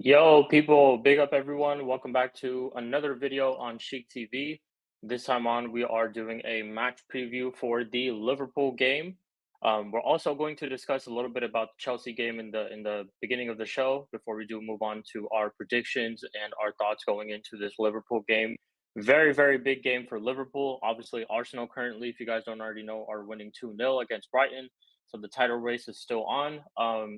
Yo, people, big up everyone. Welcome back to another video on Chic TV. This time on, we are doing a match preview for the Liverpool game. We're also going to discuss a little bit about the Chelsea game in the beginning of the show before we do move on to our predictions and our thoughts going into this Liverpool game. Very, very big game for Liverpool. Obviously, Arsenal currently, if you guys don't already know, are winning 2-0 against Brighton. So the title race is still on.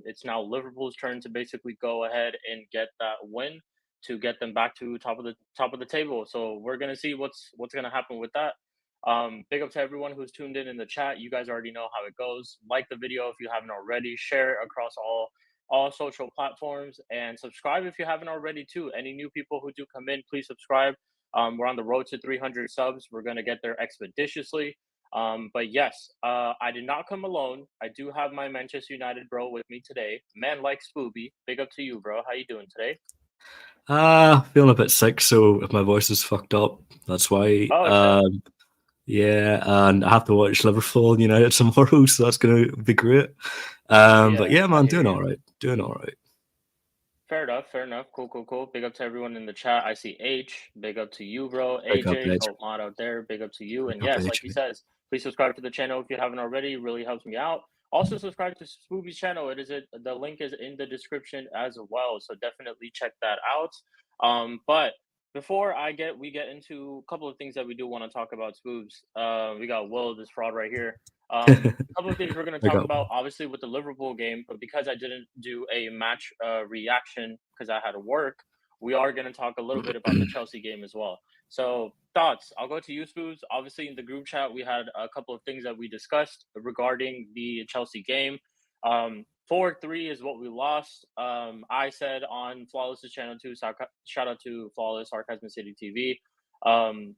It's now Liverpool's turn to basically go ahead and get that win to get them back to top of the table. So we're gonna see what's gonna happen with that. Big up to everyone who's tuned in the chat. You guys already know how it goes. Like the video if you haven't already. Share it across all social platforms and subscribe if you haven't already too. Any new people who do come in, please subscribe. We're on the road to 300 subs. We're gonna get there expeditiously. But yes, I did not come alone. I do have my Manchester United bro with me today. Man like Spooby. Big up to you, bro. How you doing today? Feeling a bit sick, so if my voice is fucked up, that's why. Oh shit. Yeah, and I have to watch Liverpool and United tomorrow, so that's gonna be great. But Yeah, yeah, I man, hear doing you. all right, doing all right. Fair enough, fair enough. Cool, cool, cool. Big up to everyone in the chat. I see H. Big up to you, bro. Pick up AJ, edge, Hope Mod out there. Big up to you. pick And up yes, like edge. he says, please subscribe to the channel if you haven't already. It really helps me out. Also subscribe to Spooby's channel. The link is in the description as well. So definitely check that out. But before we get into a couple of things that we do want to talk about, Spoobs. We got Will, this fraud right here. A couple of things we're going to Pick talk up. about, obviously, with the Liverpool game, but because I didn't do a match reaction because I had to work, we are going to talk a little bit about the Chelsea game as well. So, thoughts? I'll go to you, Spoos. Obviously, in the group chat, we had a couple of things that we discussed regarding the Chelsea game. 4-3 is what we lost. I said on Flawless's channel too. Shout out to Flawless Sarcasm City TV. Um,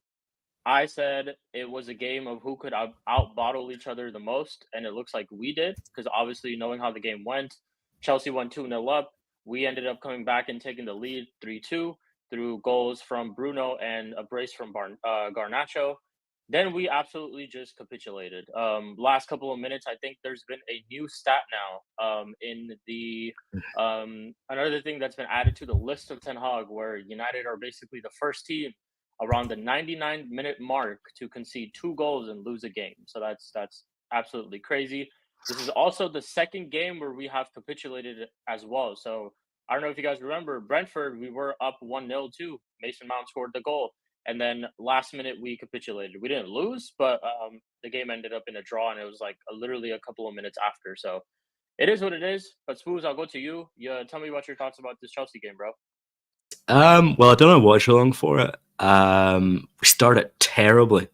I said it was a game of who could out bottle each other the most, and it looks like we did because obviously knowing how the game went, Chelsea won 2-0 up. We ended up coming back and taking the lead 3-2 through goals from Bruno and a brace from Garnacho. Then we absolutely just capitulated. Last couple of minutes, I think there's been a new stat now in the another thing that's been added to the list of Ten Hag, where United are basically the first team around the 99-minute mark to concede 2 goals and lose a game. So that's absolutely crazy. This is also the second game where we have capitulated as well. So I don't know if you guys remember Brentford, we were up 1-0 too. Mason Mount scored the goal. And then last minute we capitulated. We didn't lose, but the game ended up in a draw, and it was like literally a couple of minutes after. So it is what it is. But Spoos, I'll go to you. Yeah, tell me what your thoughts about this Chelsea game, bro. Well, I don't know what's wrong for it. We started terribly,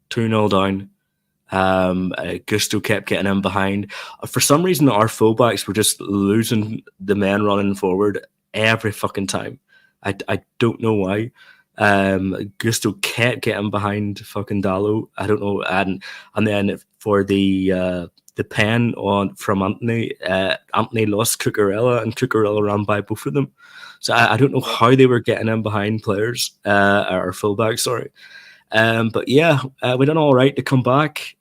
2-0 down. Gusto kept getting in behind. For some reason, our fullbacks were just losing the men running forward every fucking time. I don't know why. Gusto kept getting behind fucking Dallo. I don't know. And then for the pen on from Anthony, Anthony lost Cucurella, and Cucurella ran by both of them. So I don't know Yep. how they were getting in behind players, or fullbacks, sorry. But yeah, we done all right to come back.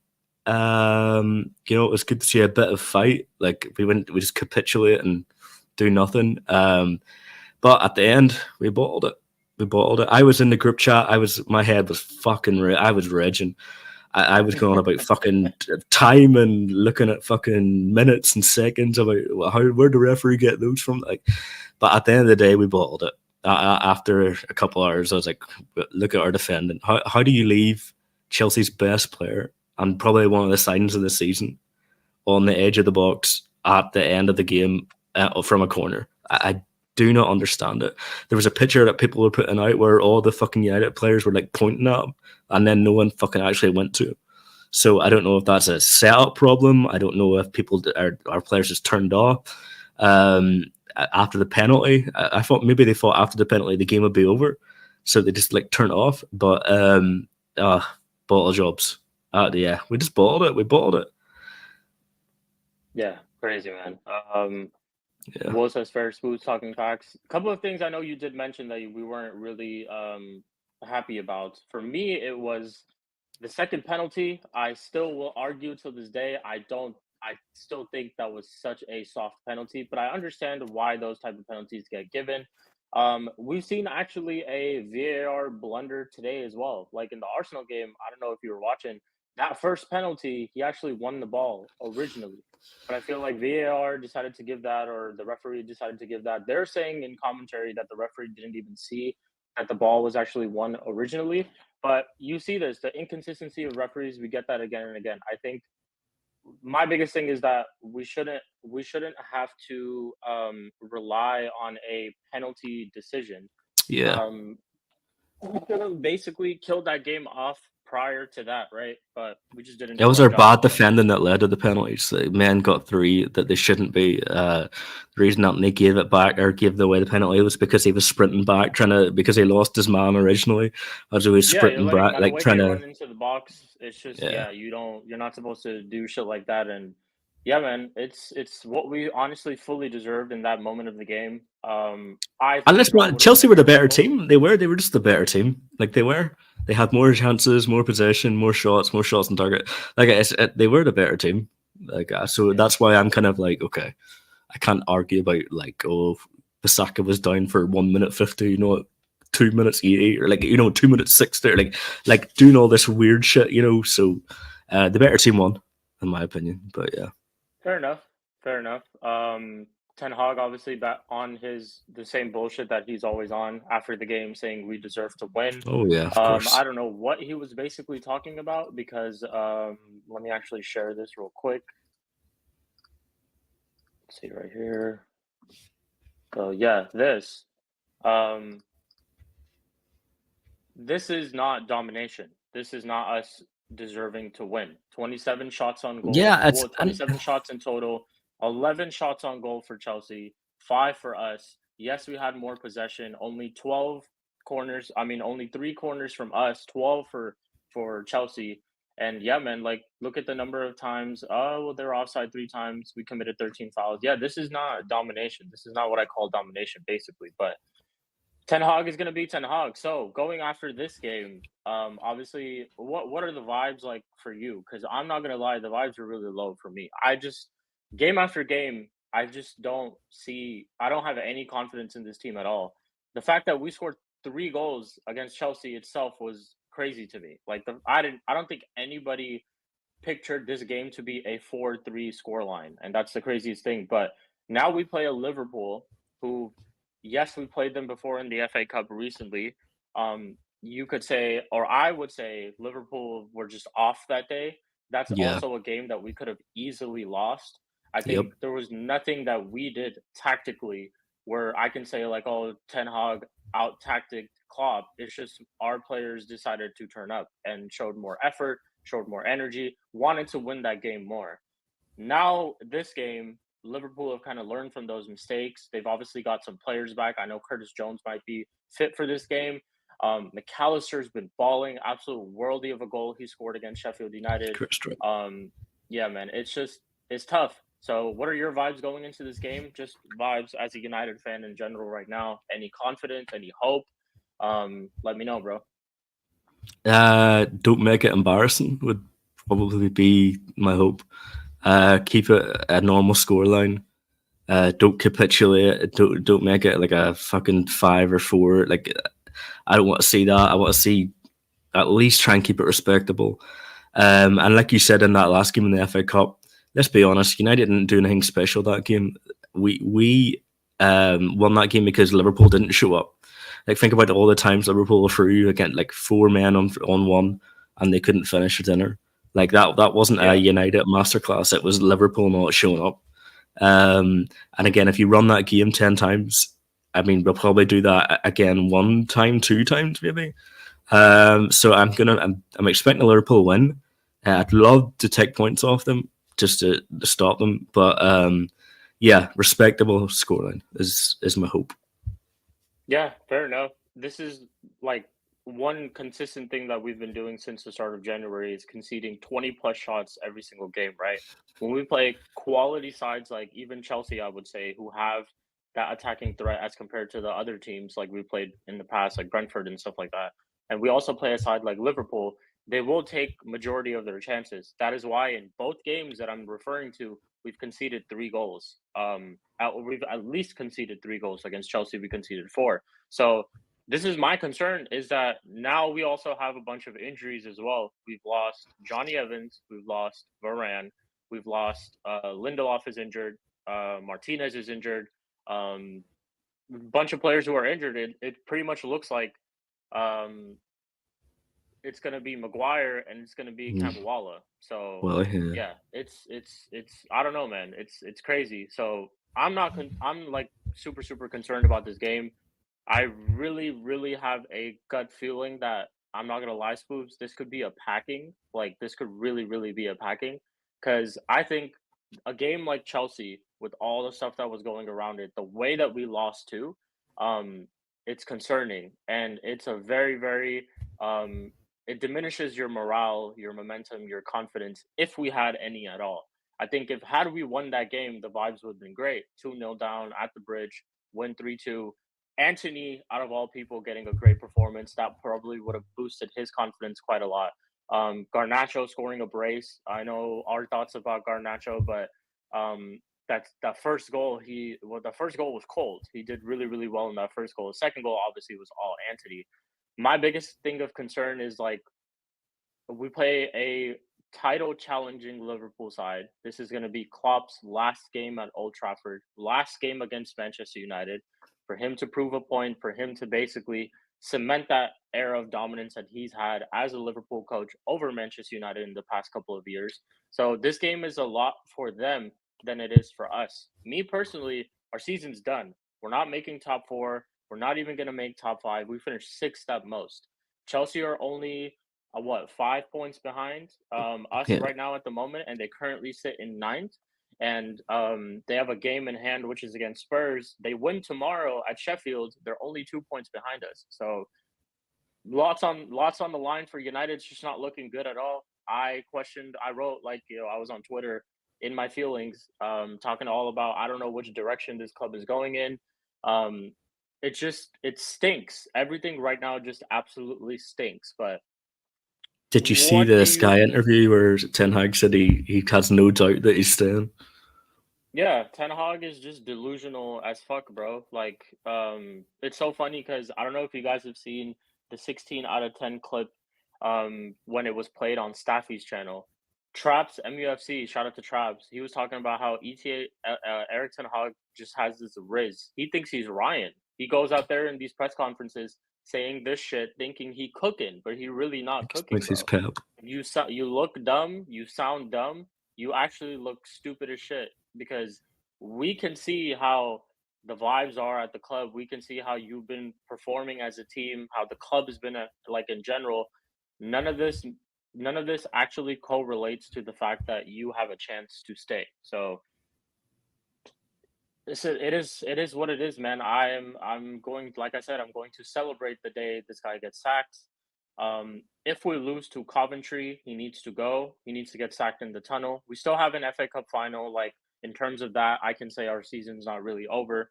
It was good to see a bit of fight. Like we just capitulate and do nothing. But at the end, we bottled it. We bottled it. I was in the group chat. My head was fucking. I was raging. I was going about fucking time and looking at fucking minutes and seconds about where the referee get those from. Like, but at the end of the day, we bottled it. After a couple hours, I was like, look at our defending. How do you leave Chelsea's best player and probably one of the signs of the season on the edge of the box at the end of the game from a corner? I do not understand it. There was a picture that people were putting out where all the fucking United players were like pointing at him, and then no one fucking actually went to him. So I don't know if that's a setup problem. I don't know if our players just turned off after the penalty. I thought maybe they thought after the penalty the game would be over, so they just like turned off. But bottle jobs. Yeah, we just bottled it. We bottled it. Yeah, crazy man. Yeah. Will says fair, Spooks talking facts. A couple of things I know you did mention that we weren't really happy about. For me, it was the second penalty. I still will argue to this day. I don't I still think that was such a soft penalty, but I understand why those type of penalties get given. We've seen actually a VAR blunder today as well. Like in the Arsenal game, I don't know if you were watching that first penalty, he actually won the ball originally. But I feel like VAR decided to give that, or the referee decided to give that. They're saying in commentary that the referee didn't even see that the ball was actually won originally. But you see this, the inconsistency of referees, we get that again and again. I think my biggest thing is that we shouldn't have to rely on a penalty decision. Yeah. Um, we could have basically killed that game off prior to that, right? But we just didn't It do was our our job. bad defending that led to the penalties. The men got three that they shouldn't be. The reason that they gave it back or gave away the penalty was because he was sprinting back, because he lost his man originally, as he was Yeah, you're sprinting letting back, like Madueke trying to. run into the box. It's just Yeah. you're not supposed to do shit like that. And yeah, man, it's what we honestly fully deserved in that moment of the game. I And think let's that not. would have been Chelsea a were the close better goal. team. They were just the better team. Like they were. They had more chances, more possession, more shots on target. Like they were the better team. Like so Yeah. that's why I'm kind of like, okay, I can't argue about like, oh, Basaka was down for 1 minute 50, 2 minutes 80, or like 2 minutes 60, or like doing all this weird shit, So the better team won, in my opinion. But yeah. Fair enough. Fair enough. Ten Hag obviously back on the same bullshit that he's always on after the game, saying we deserve to win. Oh yeah, of course. I don't know what he was basically talking about because let me actually share this real quick. Let's see right here. So yeah, um, this is not domination. This is not us deserving to win. 27 shots on goal. Yeah, it's Well, and 27 shots in total. 11 shots on goal for Chelsea. 5 for us. Yes, we had more possession. Only 12 corners. I mean, only 3 corners from us. 12 for Chelsea. And yeah, man, like look at the number of times. Oh, well, they're offside 3 times. We committed 13 fouls. Yeah, this is not domination. This is not what I call domination, basically. But Ten Hag is going to be Ten Hag. So going after this game, obviously, what are the vibes like for you? Because I'm not going to lie, the vibes are really low for me. I just game after game, I just don't see. I don't have any confidence in this team at all. The fact that we scored 3 goals against Chelsea itself was crazy to me. Like I don't think anybody pictured this game to be a 4-3 scoreline, and that's the craziest thing. But now we play a Liverpool who, yes, we played them before in the FA Cup recently. You could say, or I would say, Liverpool were just off that day. That's yeah, also a game that we could have easily lost. I yep, think there was nothing that we did tactically where I can say like, oh, Ten Hag out tactic Klopp. It's just our players decided to turn up and showed more effort, showed more energy, wanted to win that game more. Now, this game, Liverpool have kind of learned from those mistakes. They've obviously got some players back. I know Curtis Jones might be fit for this game. McAllister's been balling, absolute worldy of a goal he scored against Sheffield United. Chris. Um, yeah, man, it's tough. So, what are your vibes going into this game? Just vibes as a United fan in general right now. Any confidence? Any hope? Let me know, bro. Don't make it embarrassing would probably be my hope. Keep it a normal scoreline. Don't capitulate. Don't make it like a fucking 5 or 4. Like I don't want to see that. I want to see at least try and keep it respectable. And like you said in that last game in the FA Cup, let's be honest, United didn't do anything special that game. We won that game because Liverpool didn't show up. Like think about all the times Liverpool were through again, like 4 men on one, and they couldn't finish a dinner. Like that wasn't a Yeah, United masterclass. It was Liverpool not showing up. And again, if you run that game 10 times, I mean, we'll probably do that again 1 time, 2 times, maybe. So I'm expecting a Liverpool win. I'd love to take points off them just to stop them, but yeah, respectable scoreline is my hope. yeah, fair enough. This is like one consistent thing that we've been doing since the start of January is conceding 20 plus shots every single game, right? When we play quality sides like even Chelsea, I would say, who have that attacking threat as compared to the other teams like we played in the past, like Brentford and stuff like that. And we also play a side like Liverpool. they will take majority of their chances. That is why in both games that I'm referring to, we've conceded 3 goals. We've at least conceded 3 goals. Against Chelsea, we conceded 4. So this is my concern, is that now we also have a bunch of injuries as well. We've lost Johnny Evans, we've lost Varane, we've lost Lindelof is injured, Martinez is injured. Bunch of players who are injured. It pretty much looks like um, it's gonna be Maguire and it's gonna be Kambawala. So Well, yeah. yeah, it's I don't know, man. It's crazy. So I'm like super concerned about this game. I really have a gut feeling that I'm not gonna lie, Spoofs. This could be a packing. Like this could really be a packing, because I think a game like Chelsea, with all the stuff that was going around it, the way that we lost to, um, it's concerning, and it's a very it diminishes your morale, your momentum, your confidence, if we had any at all. I think if had we won that game, the vibes would have been great. 2-0 down at the bridge, win 3-2. Anthony, out of all people, getting a great performance, that probably would have boosted his confidence quite a lot. Garnacho scoring a brace. I know our thoughts about Garnacho, but that first goal, the first goal was cold. He did really well in that first goal. The second goal obviously was all Anthony. My biggest thing of concern is, like, we play a title challenging Liverpool side. This is going to be Klopp's last game at Old Trafford, last game against Manchester United, for him to prove a point, for him to basically cement that era of dominance that he's had as a Liverpool coach over Manchester United in the past couple of years. So this game is a lot for them than it is for us. Me personally, our season's done. We're not making top 4. We're not even going to make top 5. We finished 6th at most. Chelsea are only 5 points behind us Yeah. right now at the moment, and they currently sit in 9th. And they have a game in hand, which is against Spurs. They win tomorrow at Sheffield. They're only 2 points behind us. So lots on the line for United. It's just not looking good at all. I wrote, like, I was on Twitter in my feelings, talking all about, I don't know which direction this club is going in. It stinks. Everything right now just absolutely stinks. But Did you see what the do you Sky interview where Ten Hag said he has no doubt that he's staying? Yeah, Ten Hag is just delusional as fuck, bro. Like, it's so funny because I don't know if you guys have seen the 16 out of 10 clip when it was played on Staffy's channel. Traps MUFC, shout out to Traps. He was talking about how Eric Ten Hag just has this riz. He thinks he's Ryan. He goes out there in these press conferences saying this shit, thinking he cooking, but he really not cooking, Makes his bro. pep. You look dumb, you sound dumb, you actually look stupid as shit, because we can see how the vibes are at the club. We can see how you've been performing as a team, how the club has been like in general. None of this actually correlates to the fact that you have a chance to stay. So it is what it is, man. I'm going, like I said, I'm going to celebrate the day this guy gets sacked. If we lose to Coventry, he needs to go. He needs to get sacked in the tunnel. We still have an FA Cup final. Like, in terms of that, I can say our season's not really over.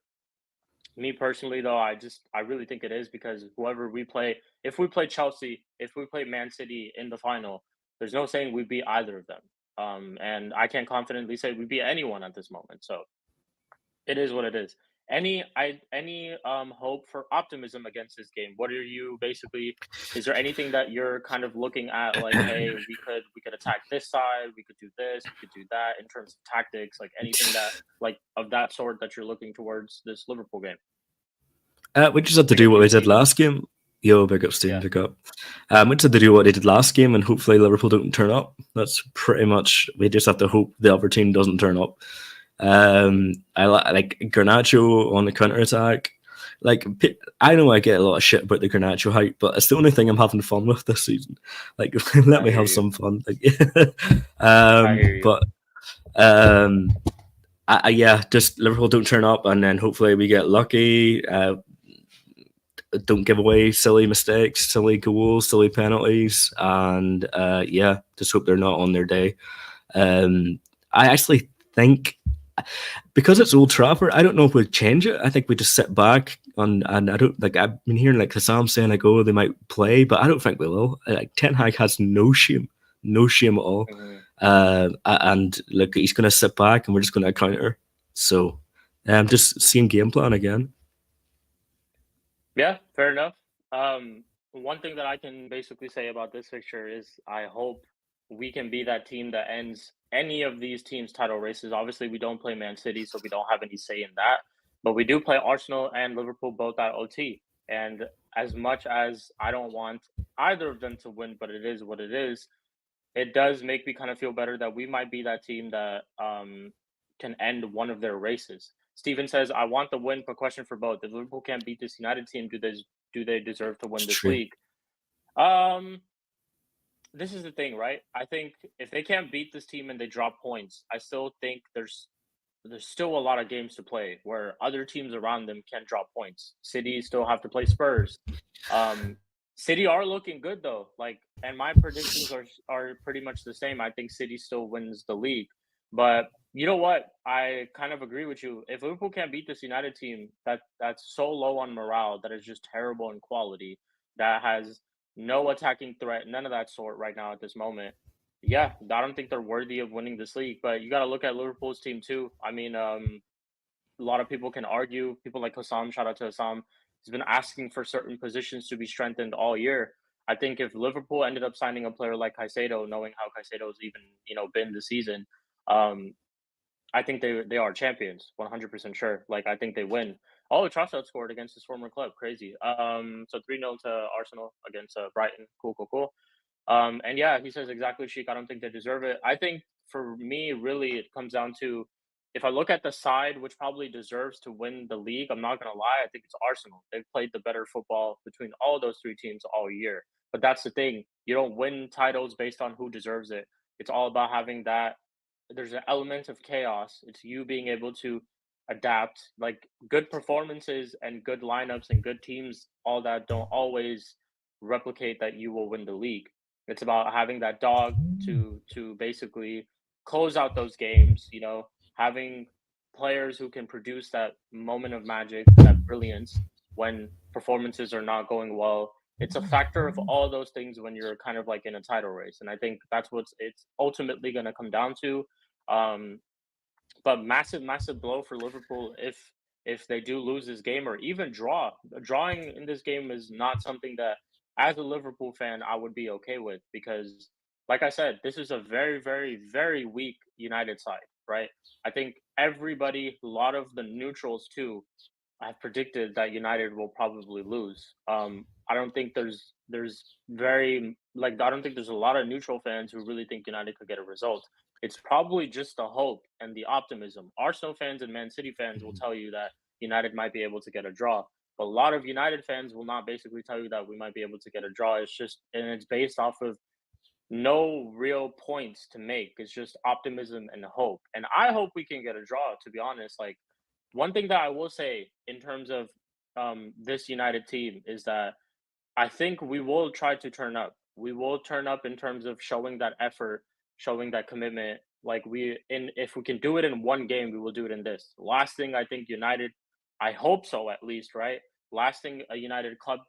Me personally, though, I really think it is, because whoever we play, if we play Chelsea, if we play Man City in the final, there's no saying we beat either of them. And I can't confidently say we beat anyone at this moment. So it is what it is. Any hope for optimism against this game? What are you basically? Is there anything that you're kind of looking at, like, hey, we could attack this side, we could do this, we could do that, in terms of tactics, like anything that, like, of that sort, that you're looking towards this Liverpool game? We just had to Big do up what you, we did Steve. last game. Yo, big up, Steve, Yeah. big up. We just had to do what they did last game, and hopefully Liverpool don't turn up. That's pretty much, we just have to hope the other team doesn't turn up. I like Garnacho on the counter attack. Like, I know I get a lot of shit about the Garnacho hype, but it's the only thing I'm having fun with this season. Like, let me have some fun. Like, I hear you. But yeah, just Liverpool don't turn up, and then hopefully we get lucky. Don't give away silly mistakes, silly goals, silly penalties, and yeah, just hope they're not on their day. I actually think, because it's Old Trafford, I don't know if we'd change it. I think we just sit back and I don't like. I've been hearing like Hassam saying like, oh, they might play, but I don't think they will. Like Ten Hag has no shame at all. Mhm. And look, he's going to sit back, and we're just going to counter. So, just same game plan again. Yeah, fair enough. One thing that I can basically say about this fixture is I hope we can be that team that ends any of these teams' title races. Obviously, we don't play Man City, so we don't have any say in that. But we do play Arsenal and Liverpool both at OT. And as much as I don't want either of them to win, but it is what it is, it does make me kind of feel better that we might be that team that can end one of their races. Steven says, "I want the win, but question for both: if Liverpool can't beat this United team, do they deserve to It's win this true. league?" Um, this is the thing, right? I think if they can't beat this team and they drop points, I still think there's still a lot of games to play where other teams around them can drop points. City still have to play Spurs. Um, City are looking good though. Like, and my predictions are pretty much the same. I think City still wins the league. But you know what? I kind of agree with you. If Liverpool can't beat this United team that's so low on morale, that is just terrible in quality, that has no attacking threat, none of that sort right now at this moment. Yeah, I don't think they're worthy of winning this league, but you got to look at Liverpool's team too. I mean, a lot of people can argue. People like Hassam, shout out to Hassam, he's been asking for certain positions to be strengthened all year. I think if Liverpool ended up signing a player like Caicedo, knowing how Caicedo's even been this season, um, I think they are champions, 100% sure. Like I think they win. Oh, Trossard scored against his former club, crazy. So 3-0 to Arsenal against Brighton. Cool, cool, cool. And yeah, he says exactly, Sheik. I don't think they deserve it. I think for me, really, it comes down to if I look at the side which probably deserves to win the league, I'm not going to lie, I think it's Arsenal. They've played the better football between all those three teams all year. But that's the thing. You don't win titles based on who deserves it. It's all about having that. There's an element of chaos. It's you being able to adapt. Like good performances and good lineups and good teams, all that don't always replicate that you will win the league. It's about having that dog to basically close out those games, having players who can produce that moment of magic, that brilliance when performances are not going well. It's a factor of all those things when you're kind of like in a title race. And I think that's what it's ultimately going to come down to. Um, but massive, massive blow for Liverpool if they do lose this game or even draw. Drawing in this game is not something that, as a Liverpool fan, I would be okay with because, like I said, this is a very, very, very weak United side, right? I think everybody, a lot of the neutrals too, have predicted that United will probably lose. I don't think there's very like I don't think there's a lot of neutral fans who really think United could get a result. It's probably just the hope and the optimism. Arsenal fans and Man City fans will tell you that United might be able to get a draw. But a lot of United fans will not basically tell you that we might be able to get a draw. It's just and it's based off of no real points to make. It's just optimism and hope. And I hope we can get a draw, to be honest. Like one thing that I will say in terms of this United team is that I think we will try to turn up. We will turn up in terms of showing that effort, showing that commitment. Like if we can do it in one game, we will do it in this. Last thing I think United, I hope so at least, right? Last thing a United club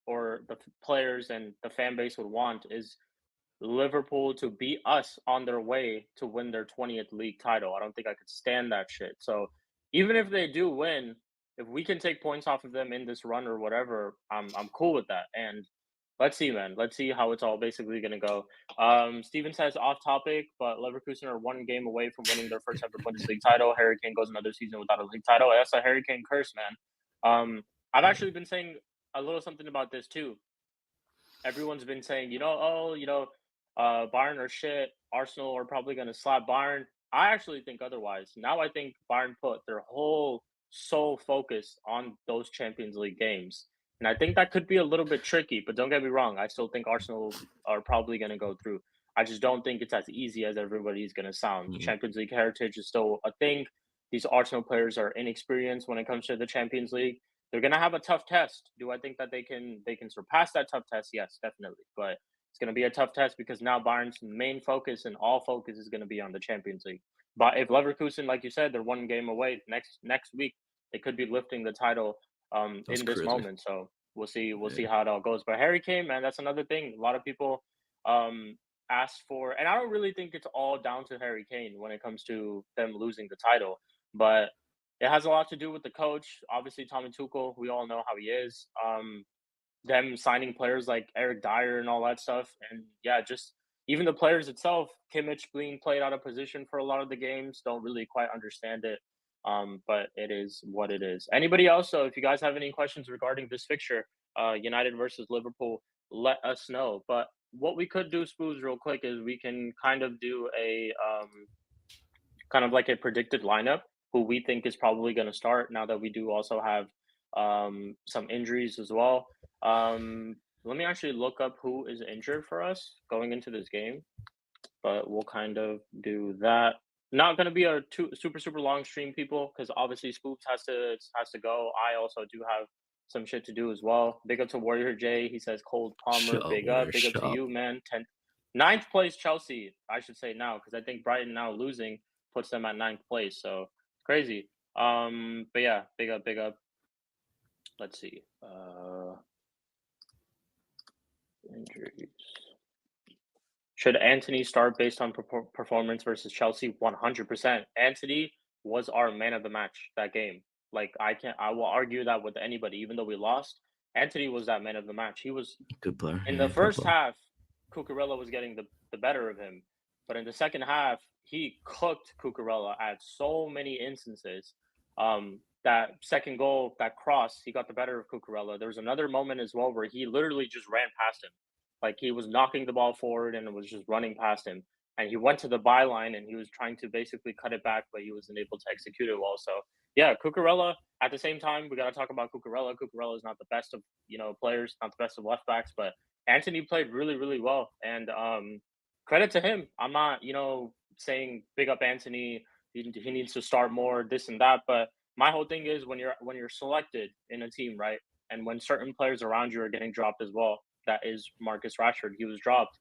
or the players and the fan base would want is Liverpool to beat us on their way to win their 20th league title. I don't think I could stand that shit. So even if they do win, if we can take points off of them in this run or whatever, I'm cool with that. And let's see, man. Let's see how it's all basically gonna go. Steven says off topic, but Leverkusen are one game away from winning their first ever Bundesliga title. Harry Kane goes another season without a league title. That's a Harry Kane curse, man. I've actually been saying a little something about this too. Everyone's been saying, Bayern are shit. Arsenal are probably going to slap Bayern. I actually think otherwise. Now I think Bayern put their whole sole focus on those Champions League games. And I think that could be a little bit tricky, but don't get me wrong. I still think Arsenal are probably going to go through. I just don't think it's as easy as everybody's going to sound. Mhm. Champions League heritage is still a thing. These Arsenal players are inexperienced when it comes to the Champions League. They're going to have a tough test. Do I think that they can surpass that tough test? Yes, definitely. But it's going to be a tough test because now Bayern's main focus and all focus is going to be on the Champions League. But if Leverkusen, like you said, they're one game away next week, they could be lifting the title in this crazy. moment. So we'll see how it all goes. But Harry Kane, man, that's another thing. A lot of people asked for, and I don't really think it's all down to Harry Kane when it comes to them losing the title, but it has a lot to do with the coach. Obviously, Tommy Tuchel, we all know how he is. Them signing players like Eric Dyer and all that stuff, and yeah, just even the players itself. Kimmich being played out of position for a lot of the games, don't really quite understand it. But it is what it is. Anybody else? So if you guys have any questions regarding this fixture, United versus Liverpool, let us know. But what we could do, Spoos, real quick, is we can kind of do a kind of like a predicted lineup who we think is probably going to start now that we do also have some injuries as well. Let me actually look up who is injured for us going into this game, but we'll kind of do that. Not going to be a super long stream, people, because obviously Spoops has to go. I also do have some shit to do as well. Big up to Warrior J. He says Cold Palmer. Shut up, Big Warrior, up. Big up shut to up. you, man. 9th place Chelsea, I should say now, because I think Brighton now losing puts them at 9th place. So crazy. But yeah, big up, big up. Let's see. Injuries. Should Anthony start based on performance versus Chelsea? 100%. Anthony was our man of the match that game. Like I will argue that with anybody, even though we lost. Anthony was that man of the match. He was Good player. in Yeah, the good first player. half. Cucurella was getting the better of him, but in the second half, he cooked Cucurella at so many instances. That second goal, that cross, he got the better of Cucurella. There was another moment as well where he literally just ran past him. Like he was knocking the ball forward and it was just running past him. And he went to the byline and he was trying to basically cut it back, but he wasn't able to execute it well. So yeah, Cucurella. At the same time, we got to talk about Cucurella. Cucurella is not the best of players, not the best of left backs, but Anthony played really well, and credit to him. I'm not saying big up Anthony. He needs to start more, this and that. But my whole thing is when you're selected in a team, right, and when certain players around you are getting dropped as well. That is Marcus Rashford. He was dropped.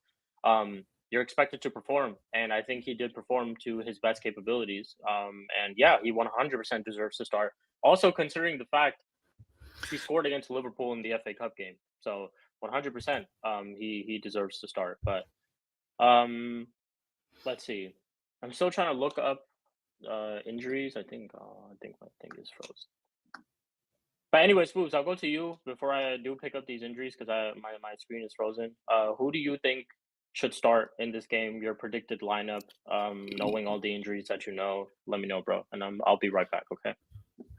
You're expected to perform, and I think he did perform to his best capabilities. And yeah, he 100% deserves to start. Also, considering the fact he scored against Liverpool in the FA Cup game, so 100%, he deserves to start. But let's see. I'm still trying to look up injuries. I think my thing is frozen. But anyway, Spooks, I'll go to you before I do pick up these injuries because my screen is frozen. Who do you think should start in this game? Your predicted lineup, knowing all the injuries that you know. Let me know, bro, and I'll be right back. Okay.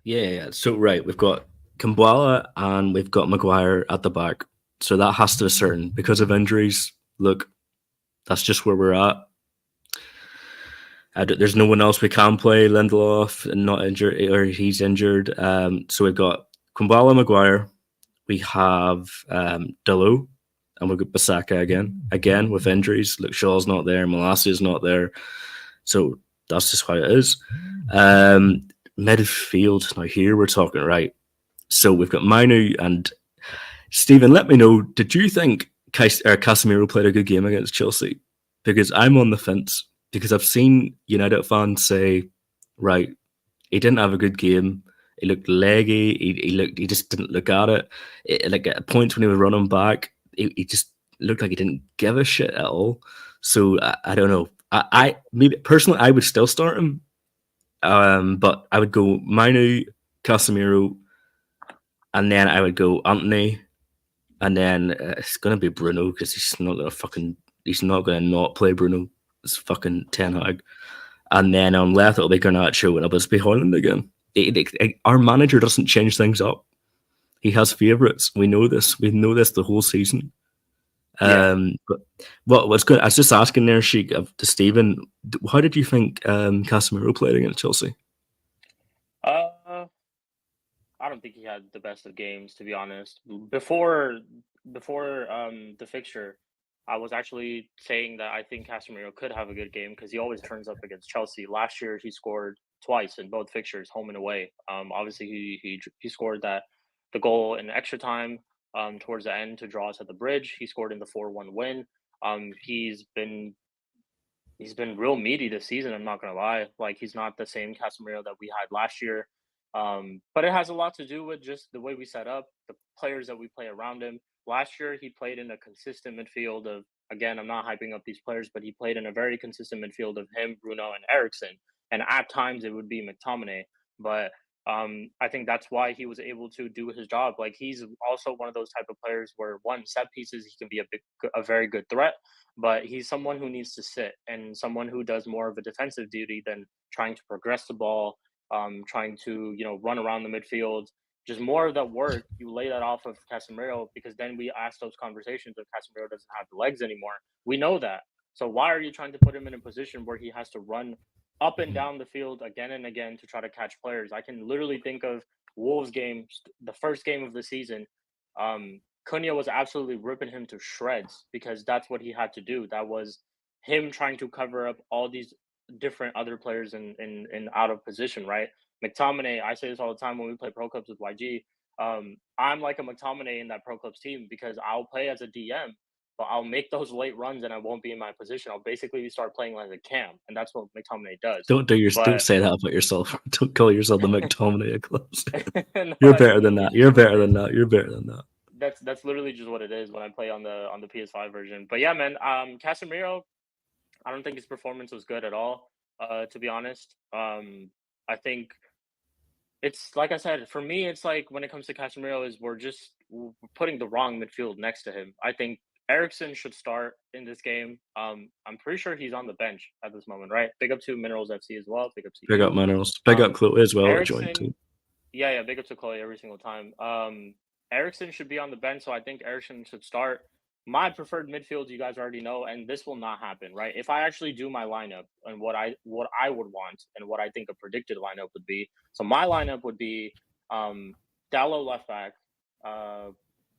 Yeah. So right, we've got Kambwala and we've got Maguire at the back. So that has to be certain because of injuries. Look, that's just where we're at. There's no one else we can play. Lindelof and not injured, or he's injured. So we've got Kambwala, Maguire. We have Dalot, and we've got Basaka again with injuries. Look, Shaw's not there, Malassia's not there. So that's just how it is. Midfield, now here we're talking, right? So we've got Manu and Stephen. Let me know, did you think Casemiro played a good game against Chelsea? Because I'm on the fence, because I've seen United fans say, right, he didn't have a good game. He looked leggy. He just didn't look at it. Like at points when he was running back, he just looked like he didn't give a shit at all. So I don't know. I maybe personally I would still start him, but I would go Manu, Casemiro, and then I would go Anthony, and then it's gonna be Bruno because he's not gonna not play Bruno. It's fucking Ten Hag. And then on left it'll be Garnacho and it'll just be Haaland again. Our manager doesn't change things up. He has favourites. We know this. We know this the whole season. But what's good? I was just asking there, Sheik, to Stephen. How did you think Casemiro played against Chelsea? I don't think he had the best of games, to be honest. Before the fixture, I was actually saying that I think Casemiro could have a good game because he always turns up against Chelsea. Last year, he scored twice in both fixtures, home and away. Obviously, he scored the goal in extra time towards the end to draw us at the bridge. He scored in the 4-1 win. He's been real meaty this season. I'm not gonna lie. Like he's not the same Casemiro that we had last year. But it has a lot to do with just the way we set up, the players that we play around him. Last year, he played in a consistent midfield of, again, I'm not hyping up these players, but he played in a very consistent midfield of him, Bruno, and Ericsson. And at times, it would be McTominay. But I think that's why he was able to do his job. Like, he's also one of those type of players where one set pieces, he can be a very good threat, but he's someone who needs to sit and someone who does more of a defensive duty than trying to progress the ball, trying to run around the midfield. Just more of that work, you lay that off of Casemiro, because then we ask those conversations if Casemiro doesn't have the legs anymore. We know that. So why are you trying to put him in a position where he has to run up and down the field again and again to try to catch players? I can literally think of Wolves game, the first game of the season. Cunha was absolutely ripping him to shreds because that's what he had to do. That was him trying to cover up all these different other players in out of position, right? McTominay, I say this all the time when we play pro clubs with YG. I'm like a McTominay in that pro clubs team because I'll play as a DM, but I'll make those late runs and I won't be in my position. I'll basically start playing like a cam, and that's what McTominay does. Don't say that about yourself. Don't call yourself the McTominay of clubs. No, You're better than that. You're better than that. You're better than that. That's literally just what it is when I play on the PS5 version. But yeah, man, Casemiro, I don't think his performance was good at all. To be honest, I think it's like I said. For me, it's like when it comes to Casemiro, is we're putting the wrong midfield next to him. I think Ericsson should start in this game. I'm pretty sure he's on the bench at this moment, right? Big up to Minerals FC as well. Big up to Big you. up Minerals. Big up Chloe as well. Ericsson, yeah, big up to Chloe every single time. Ericsson should be on the bench, so I think Ericsson should start. My preferred midfield, you guys already know, and this will not happen, right? If I actually do my lineup and what I would want and what I think a predicted lineup would be. So my lineup would be Dallo left back,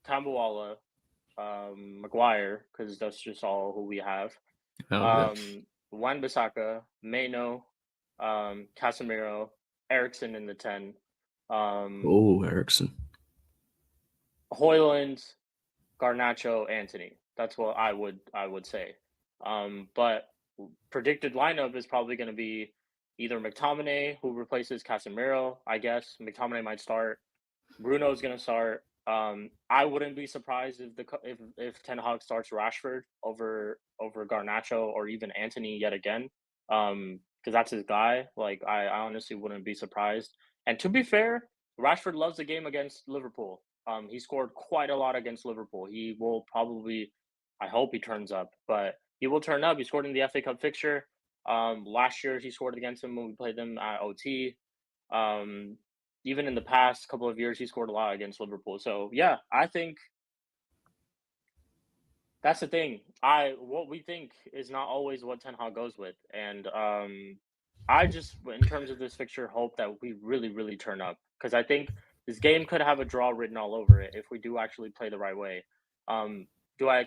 Tambuwala, Maguire, because that's just all who we have. Wan-Bissaka, Meno, Casemiro, Ericsson in the 10. Ericsson. Højlund, Garnacho, Anthony. That's what I would say. But predicted lineup is probably going to be either McTominay, who replaces Casemiro. I guess McTominay might start. Bruno's going to start. I wouldn't be surprised if Ten Hag starts Rashford over Garnacho or even Anthony yet again, because that's his guy. Like I honestly wouldn't be surprised. And to be fair, Rashford loves the game against Liverpool. He scored quite a lot against Liverpool. He will probably, I hope he turns up, but he will turn up. He scored in the FA Cup fixture. Last year he scored against them when we played them at OT. Even in the past couple of years, he scored a lot against Liverpool. So yeah, I think that's the thing. What we think is not always what Ten Hag goes with, and I just, in terms of this fixture, hope that we really, really turn up, because I think this game could have a draw written all over it if we do actually play the right way. Can I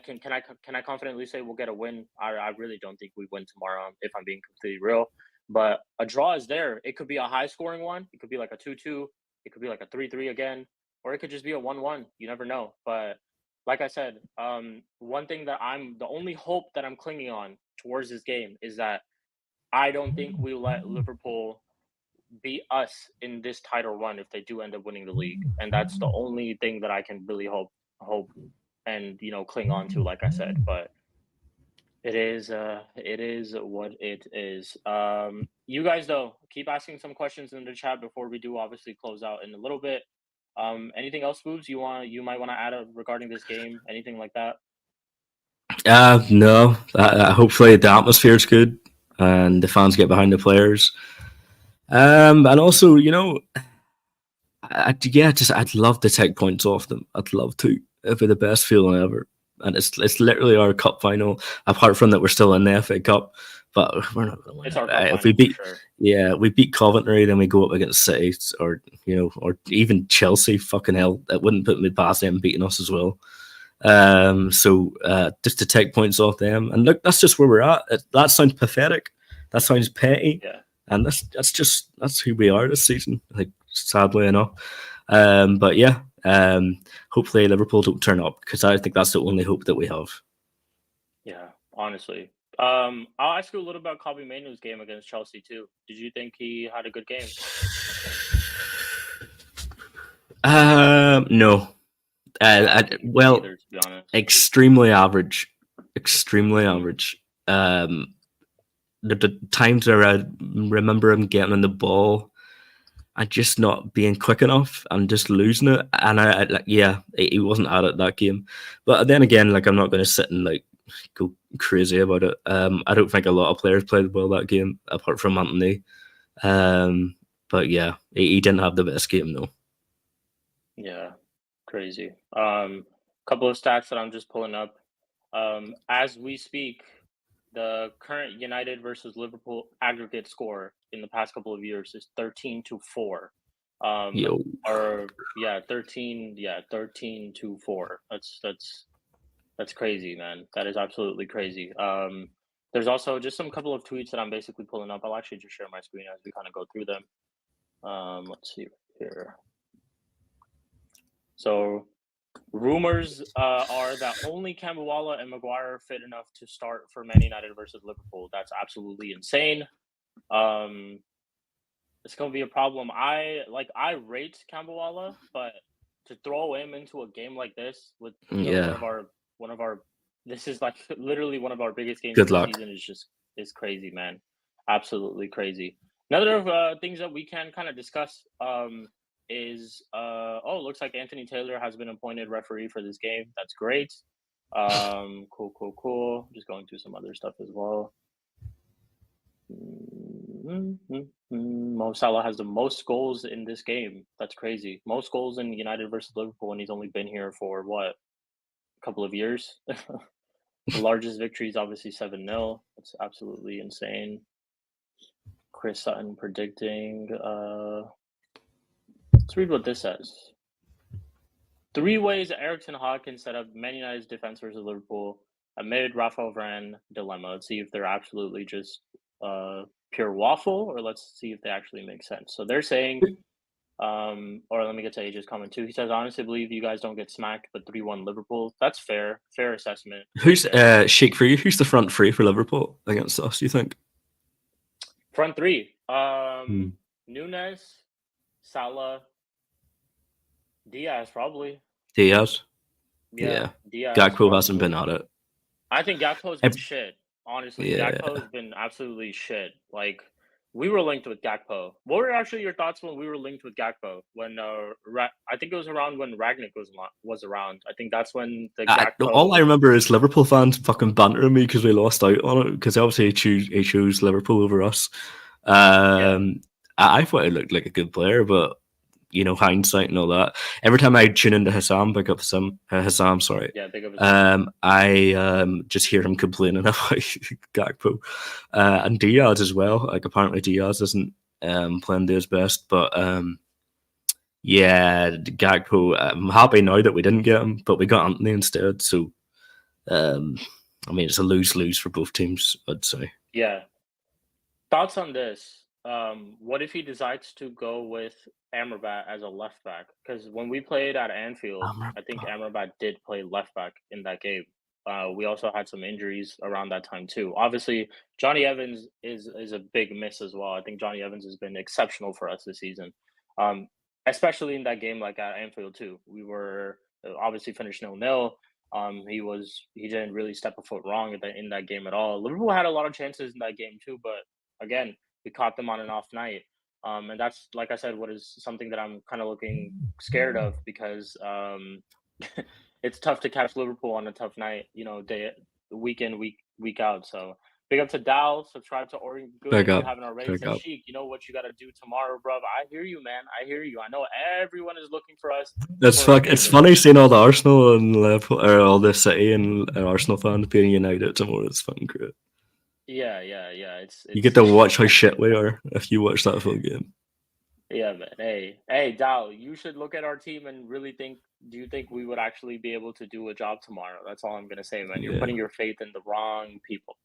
confidently say we'll get a win? I really don't think we win tomorrow, if I'm being completely real. But a draw is there. It could be a high scoring one. It could be like a 2-2. It could be like a 3-3 again, or it could just be a 1-1. You never know. But like I said, one thing that the only hope that I'm clinging on towards this game is that I don't think we let Liverpool beat us in this title run if they do end up winning the league, and that's the only thing that I can really hope and cling on to. Like I said, but it is what it is. You guys though, keep asking some questions in the chat before we do obviously close out in a little bit. Anything else, Boobs, you might want to add regarding this game? Anything like that? No. Hopefully the atmosphere is good and the fans get behind the players. And also, I'd love to take points off them. I'd love to. It'd be the best feeling ever. And it's literally our cup final. Apart from that, we're still in the FA Cup, but we're not going to win. It's our cup final, if we beat, sure. we beat Coventry, then we go up against City, or even Chelsea. Fucking hell, that wouldn't put me past them beating us as well. So just to take points off them, and look, that's just where we're at. That sounds pathetic. That sounds petty. Yeah. And that's who we are this season. Like, sadly enough. But yeah. Hopefully Liverpool don't turn up, because I think that's the only hope that we have. Yeah, honestly. I'll ask you a little about Kobbie Mainoo's game against Chelsea too. Did you think he had a good game? No. Well, either, to be honest. extremely average. Extremely average. The times where I remember him getting on the ball and just not being quick enough and just losing it. And he wasn't at it that game. But then again, like I'm not going to sit and like go crazy about it. I don't think a lot of players played well that game apart from Anthony. But yeah, he didn't have the best game though. Yeah, crazy. Couple of stats that I'm just pulling up. As we speak, the current United versus Liverpool aggregate score in the past couple of years is 13-4. Yo. Or 13-4. That's crazy, man. That is absolutely crazy. There's also just some couple of tweets that I'm basically pulling up. I'll actually just share my screen as we kind of go through them. Let's see here. So rumors are that only Cambuwala and Maguire are fit enough to start for Man United versus Liverpool. That's absolutely insane. It's gonna be a problem. I rate Cambuwala, but to throw him into a game like this with one of our this is like literally one of our biggest games of the season is crazy, man. Absolutely crazy. Another things that we can kind of discuss is looks like Anthony Taylor has been appointed referee for this game. That's great. Cool. Just going through some other stuff as well. Mo Salah has the most goals in this game. That's crazy. Most goals in United versus Liverpool, and he's only been here for what, a couple of years. The largest victory is obviously 7-0. That's absolutely insane. Chris Sutton predicting. Let's read what this says. 3 ways Eric Ten Hag can set up Man United's defense versus Liverpool amid Rafael Varane dilemma. Let's see if they're absolutely just pure waffle, or let's see if they actually make sense. So they're saying, or let me get to AJ's comment too. He says, honestly believe you guys don't get smacked, but 3-1 Liverpool. That's fair assessment. Who's Sheik for you? Who's the front three for Liverpool against us, you think? Front three. Nunes, Salah, Diaz, probably. Diaz? Yeah. Diaz. Gakpo hasn't been at it. I think Gakpo's been shit. Honestly, Gakpo's been absolutely shit. Like, we were linked with Gakpo. What were actually your thoughts when we were linked with Gakpo? When I think it was around when Ragnick was around. I think that's when the Gakpo. All I remember is Liverpool fans fucking bantering me because we lost out on it. Because obviously he chose Liverpool over us. I thought he looked like a good player, but you know, hindsight and all that. Every time I tune into Hassam, big up Hassam, sorry. Yeah, big up Hassam. I just hear him complaining about Gakpo and Diaz as well. Like apparently Diaz isn't playing to his best, but Gakpo. I'm happy now that we didn't get him, but we got Anthony instead. So, I mean, it's a lose-lose for both teams, I'd say. Yeah. Thoughts on this? What if he decides to go with Amrabat as a left back? Because when we played at Anfield, I think Amrabat did play left back in that game. We also had some injuries around that time too. Obviously, Johnny Evans is a big miss as well. I think Johnny Evans has been exceptional for us this season, especially in that game like at Anfield too. We were obviously finished 0-0. He didn't really step a foot wrong in that game at all. Liverpool had a lot of chances in that game too, but again, we caught them on an off night. And that's, like I said, what is something that I'm kind of looking scared of because it's tough to catch Liverpool on a tough night, you know, week in, week out. So big up to Dal, subscribe to Oregon Good if you haven't already. Said Sheik, you know what you got to do tomorrow, bro. I hear you, man. I hear you. I know everyone is looking for us. It's funny seeing all the Arsenal and Liverpool, or all the City and Arsenal fans being united tomorrow. It's fucking great. Yeah. It's you get to watch how shit we are if you watch that full game. Yeah, man. Hey, Dal, you should look at our team and really think. Do you think we would actually be able to do a job tomorrow? That's all I'm gonna say, man. You're putting your faith in the wrong people.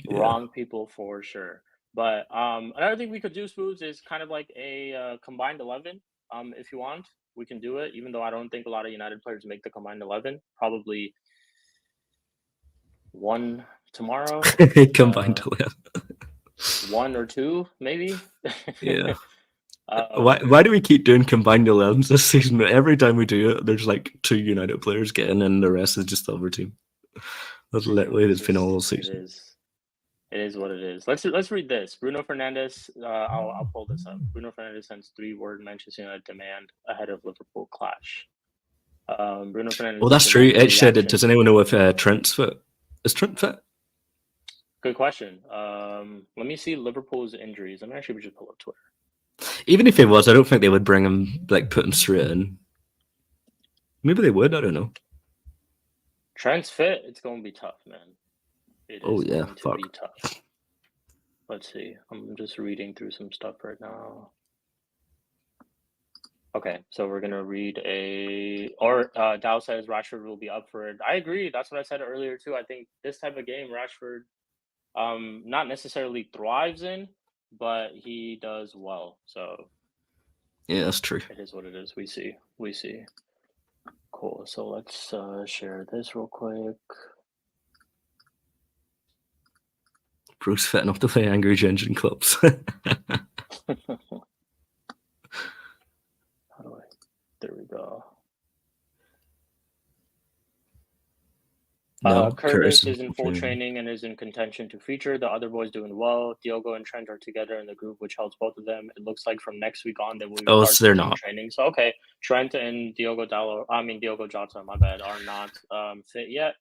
Wrong people for sure. But another thing we could do, Spoos, is kind of like a combined 11. If you want, we can do it. Even though I don't think a lot of United players make the combined 11. Probably one tomorrow. Combined 11. 1 or 2, maybe. Yeah. Why do we keep doing combined 11s this season? Every time we do it, there's like 2 United players getting in, and the rest is just the other team. That's literally it's been all season. It is what it is. Let's read this. Bruno Fernandes. I'll pull this up. Bruno Fernandes sends 3-word Manchester United demand ahead of Liverpool clash. Bruno Fernandes. Well, that's true. It said, does anyone know if Trent's fit? Is Trent fit? Good question. Let me see Liverpool's injuries. I'm actually just pull up Twitter. Even if he was, I don't think they would bring him, like, put him straight in. Maybe they would. I don't know. Trent's fit. It's going to be tough, man. It is going to be tough. Let's see. I'm just reading through some stuff right now. Okay, so we're gonna read Dow says Rashford will be up for it. I agree. That's what I said earlier too. I think this type of game, Rashford, not necessarily thrives in, but he does well. So yeah, that's true. It is what it is. We see. Cool. So let's share this real quick. Bruce fitting up to play Angry Engine clubs. There we go. No, Curtis is in full training and is in contention to feature. The other boys doing well. Diogo and Trent are together in the group, which helps both of them. It looks like from next week on they will be so they're not training. So okay, Trent and Diogo Jota, my bad, are not fit yet.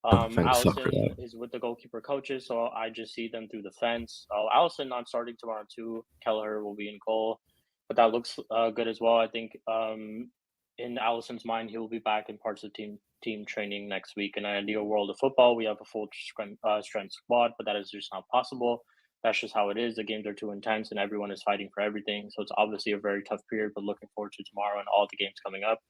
Allison is with the goalkeeper coaches, so I just see them through the fence. Allison not starting tomorrow too. Kelleher will be in goal, but that looks good as well. I think in Allison's mind, he will be back in parts of team training next week. In an ideal world of football, we have a full strength squad, but that is just not possible. That's just how it is. The games are too intense, and everyone is fighting for everything. So it's obviously a very tough period, but looking forward to tomorrow and all the games coming up.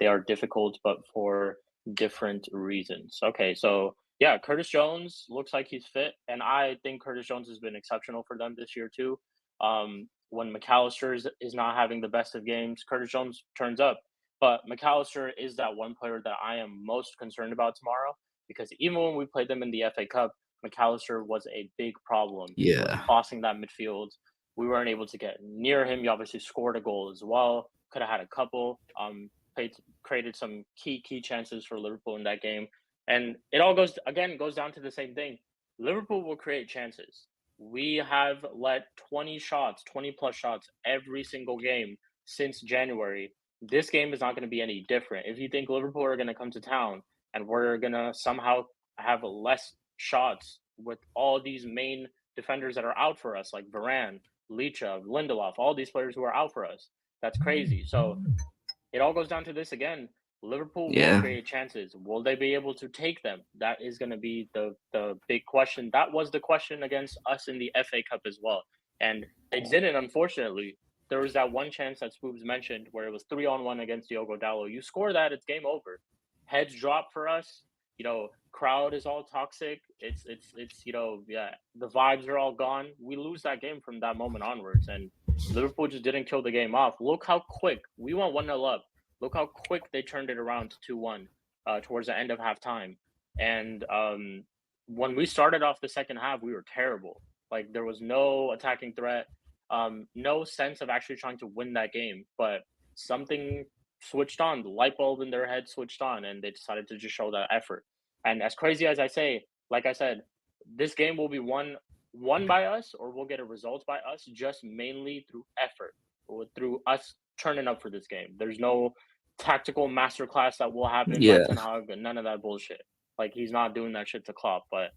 They are difficult, but for different reasons. Okay, so yeah, Curtis Jones looks like he's fit, and I think Curtis Jones has been exceptional for them this year too. When McAllister is not having the best of games, Curtis Jones turns up. But McAllister is that one player that I am most concerned about tomorrow, because even when we played them in the FA Cup, McAllister was a big problem. Yeah. He was bossing that midfield. We weren't able to get near him. He obviously scored a goal as well. Could have had a couple. Created some key chances for Liverpool in that game. And it all goes down to the same thing. Liverpool will create chances. We have let 20 plus shots every single game since January. This game is not going to be any different. If you think Liverpool are going to come to town and we're going to somehow have less shots with all these main defenders that are out for us, like Varane, Licha, Lindelof, all these players who are out for us, that's crazy. So it all goes down to this again. Liverpool will create chances. Will they be able to take them? That is going to be the big question. That was the question against us in the FA Cup as well. And they didn't, unfortunately. There was that one chance that Spoobs mentioned where it was 3-on-1 against Diogo Dalot. You score that, it's game over. Heads drop for us. Crowd is all toxic. It's the vibes are all gone. We lose that game from that moment onwards. And Liverpool just didn't kill the game off. Look how quick. We went 1-0 up. Look how quick they turned it around to 2-1 towards the end of halftime. And when we started off the second half, we were terrible. Like, there was no attacking threat. No sense of actually trying to win that game, but something switched on. The light bulb in their head switched on, and they decided to just show that effort. And as crazy as I say, like I said, this game will be won by us, or we'll get a result by us, just mainly through effort, or through us turning up for this game. There's no tactical masterclass that will happen by Ten Hag, and none of that bullshit. Like, he's not doing that shit to Klopp, but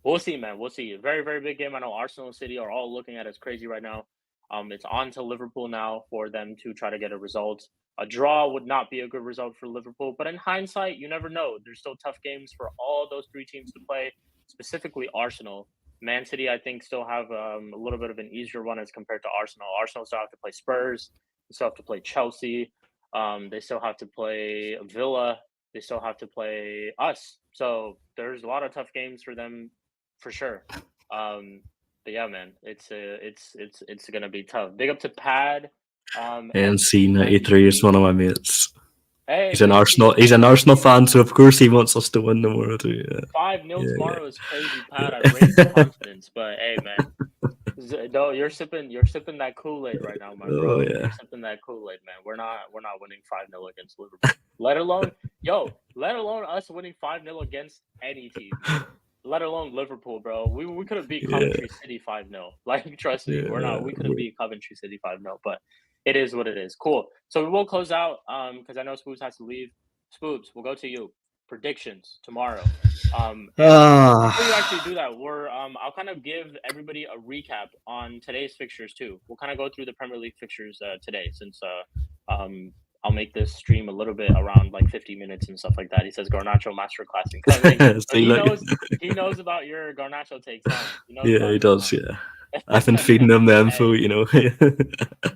we'll see, man. We'll see. Very, very big game. I know Arsenal and City are all looking at us crazy right now. It's on to Liverpool now for them to try to get a result. A draw would not be a good result for Liverpool, but in hindsight, you never know. There's still tough games for all those three teams to play, specifically Arsenal. Man City, I think, still have a little bit of an easier one as compared to Arsenal. Arsenal still have to play Spurs. They still have to play Chelsea. They still have to play Villa. They still have to play us. So there's a lot of tough games for them, for sure. But yeah, man, it's gonna be tough. Big up to Pad. NC93 is one of my mates. Hey, he's an Arsenal fan, so of course he wants us to win tomorrow too. 5-0 tomorrow is crazy, Pad. I raised the confidence, but hey, man, No, you're sipping that Kool-Aid right now, my Oh bro. You're yeah, sipping that Kool-Aid, man. We're not winning 5-0 against Liverpool. Let alone us winning 5-0 against any team. Let alone Liverpool, bro. We could have beat yeah, Coventry City 5-0. Like, trust me, yeah. we could have beat Coventry City 5-0, but it is what it is. Cool. So we will close out because I know Spoobs has to leave. Spoobs, we'll go to you. Predictions tomorrow. And before you actually do Ah, that, I'll kind of give everybody a recap on today's fixtures too. We'll kind of go through the Premier League fixtures today since I'll make this stream a little bit around like 50 minutes and stuff like that. He says Garnacho masterclass incoming. So see, look, he knows about your Garnacho takes, huh? He knows yeah, about he this, does. Yeah, I've been feeding him the info. Hey, You know.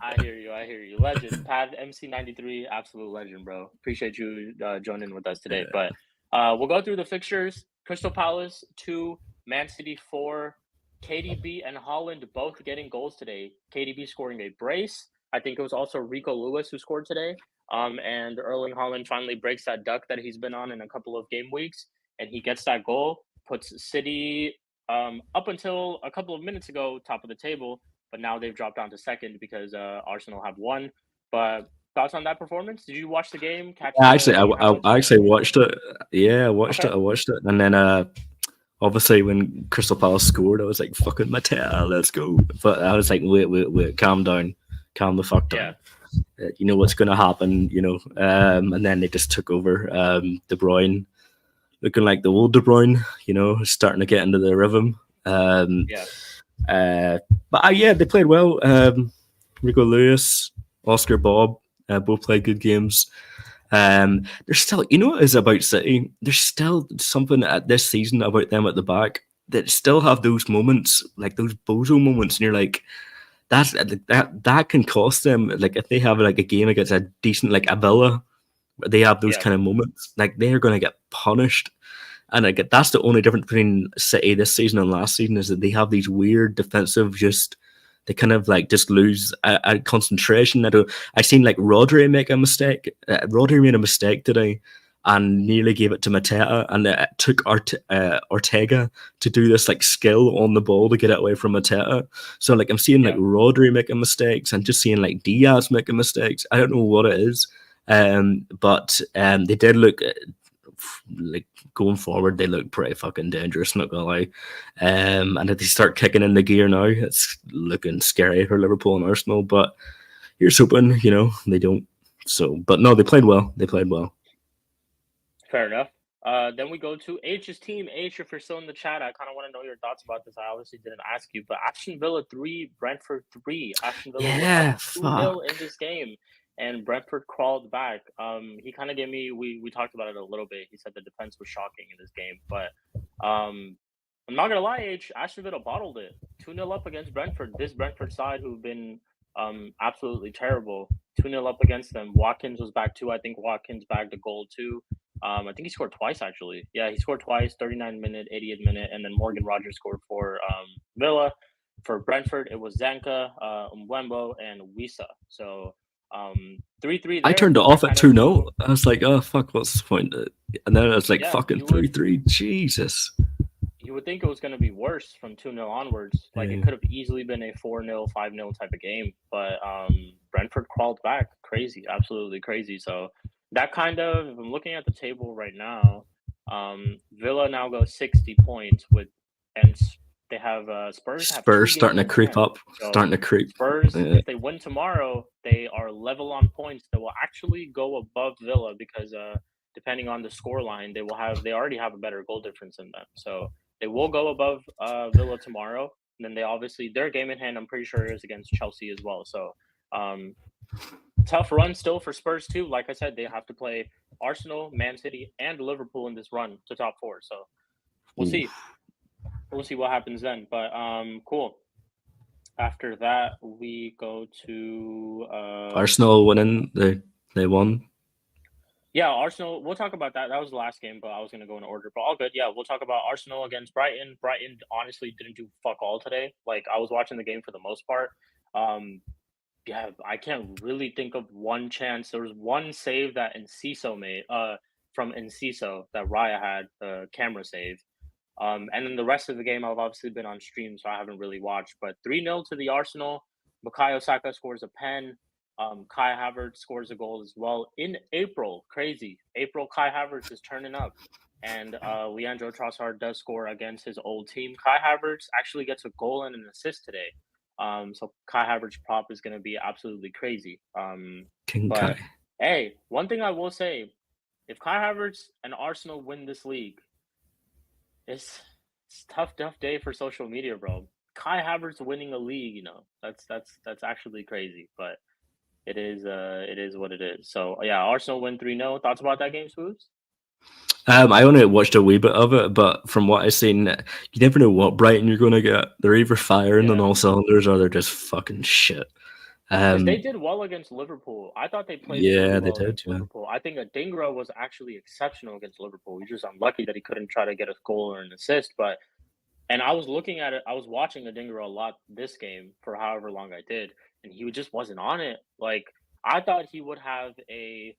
I hear you. I hear you. Legend. Pad MC93, absolute legend, bro. Appreciate you joining with us today. Yeah. But we'll go through the fixtures. Crystal Palace 2, Man City 4. KDB and Holland both getting goals today. KDB scoring a brace. I think it was also Rico Lewis who scored today. And Erling Holland finally breaks that duck that he's been on in a couple of game weeks, and he gets that goal, puts City up until a couple of minutes ago top of the table, but now they've dropped down to second because Arsenal have won. But thoughts on that performance? Did you watch the game? Catch Yeah, the actually, game highlights I or actually anything? watched it. Yeah, I watched it. Okay. I watched it, and then obviously when Crystal Palace scored, I was like, "Fucking Mateta, let's go!" But I was like, "Wait, calm down, calm the fuck Yeah. down. You know what's going to happen, you know." And then they just took over. De Bruyne looking like the old De Bruyne, you know, starting to get into the rhythm. Um, Yeah. uh, but yeah, they played well. Rico Lewis, Oscar Bob, both played good games. There's still, you know, what is about City. There's still something at this season about them at the back that still have those moments, like those bozo moments, and you're like, that can cost them. Like if they have like a game against a decent like a Villa, they have those Yeah. kind of moments. Like they're going to get punished, and like that's the only difference between City this season and last season is that they have these weird defensive just. They kind of like just lose a concentration. I seen like Rodri make a mistake. Rodri made a mistake today and nearly gave it to Mateta, and it took Ortega to do this like skill on the ball to get it away from Mateta. So like I'm seeing like Yeah. Rodri making mistakes and just seeing like Diaz making mistakes. I don't know what it is, but they did look like going forward, they look pretty fucking dangerous, not gonna lie. And if they start kicking in the gear now, it's looking scary for Liverpool and Arsenal. But here's hoping, you know, they don't. So, but no, they played well. They played well. Fair enough. Then we go to H's team. H, if you're still in the chat, I kind of want to know your thoughts about this. I obviously didn't ask you, but Aston Villa 3, Brentford 3. Aston Villa were up Yeah, 2-0 in fuck. this game, and Brentford crawled back. He kind of gave me, we talked about it a little bit. He said the defense was shocking in this game, but I'm not going to lie, H, Aston Villa bottled it. 2-0 up against Brentford. This Brentford side who've been absolutely terrible. 2-0 up against them. Watkins was back too. I think Watkins bagged a goal too. I think he scored twice actually. Yeah, he scored twice, 39th minute, 80th minute, and then Morgan Rogers scored for Villa. For Brentford, it was Zanka, Mbembo, and Wisa. So 3-3 I there. turned it That off at kind of 2-0. I was like, oh fuck, what's the point? And then I was like, yeah, fucking 3-3. Jesus. you would think it was going to be worse from 2-0 onwards. Like it Yeah. could have easily been a 4-0, 5-0 type of game, but Brentford crawled back. Crazy, absolutely crazy. So that kind of, if I'm looking at the table right now, Villa now goes 60 points with, and they have Spurs have 2 Spurs starting games to in creep hand. up. So Starting to creep. Spurs, Yeah. if they win tomorrow, they are level on points. They will actually go above Villa because depending on the score line, they already have a better goal difference in them. So they will go above Villa tomorrow. And then they obviously their game in hand, I'm pretty sure, is against Chelsea as well. So um, tough run still for Spurs too. Like I said, they have to play Arsenal, Man City, and Liverpool in this run to top 4. So we'll Ooh. see. We'll see what happens then. But cool. After that, we go to Arsenal winning. They won. yeah, Arsenal. We'll talk about that. That was the last game, but I was gonna go in order. But all good. Yeah, we'll talk about Arsenal against Brighton. Brighton honestly didn't do fuck all today. Like I was watching the game for the most part. Um, yeah, I can't really think of one chance. There was one save that Enciso made. From Enciso that Raya had the camera save. And then the rest of the game, I've obviously been on stream, so I haven't really watched. But 3-0 to the Arsenal. Bukayo Saka scores a pen. Kai Havertz scores a goal as well in April. Crazy. April, Kai Havertz is turning up. And Leandro Trossard does score against his old team. Kai Havertz actually gets a goal and an assist today. So Kai Havertz prop is going to be absolutely crazy. King But Kai. hey, one thing I will say, if Kai Havertz and Arsenal win this league, it's tough day for social media, bro. Kai Havertz winning a league, that's actually crazy, but it is what it is. So yeah, Arsenal win 3-0. Thoughts about that game, Spooks? I only watched a wee bit of it, but from what I've seen, you never know what Brighton you're going to get. They're either firing on all cylinders or they're just fucking shit. Because they did well against Liverpool. I thought they played really well against Liverpool. I think Adingra was actually exceptional against Liverpool. He's just unlucky that he couldn't try to get a goal or an assist. And I was looking at it. I was watching Adingra a lot this game for however long I did, and he just wasn't on it. Like I thought he would have a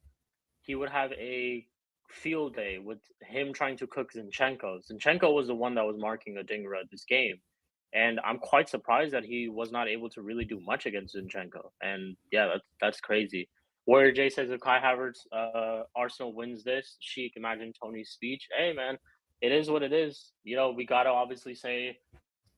field day with him trying to cook Zinchenko. Zinchenko was the one that was marking Adingra this game. And I'm quite surprised that he was not able to really do much against Zinchenko. And yeah, that's crazy. Warrior J says if Kai Havertz, Arsenal wins this, Sheik, imagine Tony's speech. Hey man, it is what it is. We gotta obviously say